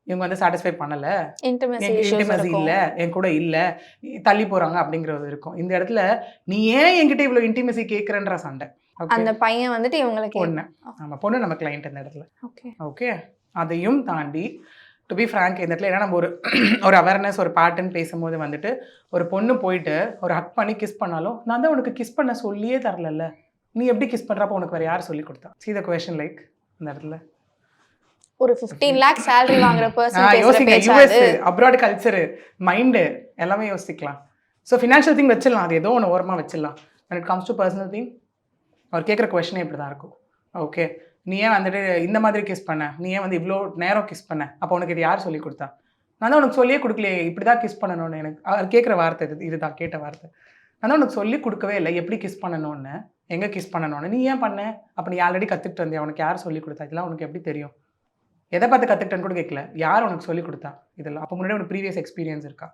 இவங்க வந்து சாட்டிஸ்ஃபை பண்ணல, இன்டிமசி எனக்கு இஷ்யூஸ் இன்டிமசி இருக்கும். இல்ல, என் கூட இல்ல, தள்ளி போறாங்க அப்படிங்கிறது இருக்கும். இந்த இடத்துல நீ ஏன் என்கிட்ட இவ்ளோ இன்டிமசி கேட்குறன்ற சண்டை. ஓகே. அந்த பையன் வந்துட்டு இவங்களுக்கு பொண்ணு. ஆமா, பொண்ணு நம்ம கிளையண்ட் இந்த இடத்துல. ஓகே. ஓகே. அதையும் தாண்டி டு பி ஃப்ராங்க் இந்த இடத்துல ஏன்னா நம்ம ஒரு அவேர்னஸ் ஒரு பேட்டர்ன் பேசும்போது வந்துட்டு ஒரு பொண்ணு போயிட்டு ஒரு ஹக் பண்ணி கிஸ் பண்ணாலும் நான் தான் உனக்கு கிஸ் பண்ண சொல்லியே தரல, நீ எப்படி கிஸ் பண்றப்ப உனக்கு வேற யார் சொல்லி கொடுத்தா? See the question like இந்த இடத்துல ஒரு 15 lakh salary வாங்குற பர்சன் பேசுற யோசிங்க. பேச்சா யூஎஸ் அது? அப்ராட் கல்ச்சர் மைண்டு எல்லாமே யோசிக்கலாம். ஸோ ஃபினான்ஷியல் திங் வச்சிடலாம், அது ஏதோ ஒன்று ஓரமாக வச்சிடலாம். when it comes to personal thing அவர் கேட்குற கொஸ்டினே இப்படி தான் இருக்கும். ஓகே, நீ ஏன் வந்துட்டு இந்த மாதிரி கிஸ் பண்ண, நீ ஏன் வந்து இவ்வளோ நேரம் கிஸ் பண்ண, அப்போ உனக்கு இது யார் சொல்லி கொடுத்தா? நான் தான் உனக்கு சொல்லியே கொடுக்கலையே இப்படி தான் கிஸ் பண்ணணும்னு. எனக்கு அவர் கேட்குற வார்த்தை இதுதான் கேட்ட வார்த்தை. நான் தான் உனக்கு சொல்லி கொடுக்கவே இல்லை எப்படி கிஸ் பண்ணணும்னு, எங்கே கிஸ் பண்ணணும்னு. நீ ஏன் பண்ண? அப்போ நீ ஆல்ரெடி கற்றுக்கிட்டு வந்தியா, உனக்கு யார் சொல்லி கொடுத்தா? இதெல்லாம் உனக்கு எப்படி தெரியும்? எதை பார்த்து கற்றுக்கிட்டேன்னு கூட கேட்கல, யார் உனக்கு சொல்லி கொடுத்தா இதெல்லாம்? அப்போ முன்னாடி உனக்கு ப்ரீவியஸ் எக்ஸ்பீரியன்ஸ் இருக்கா?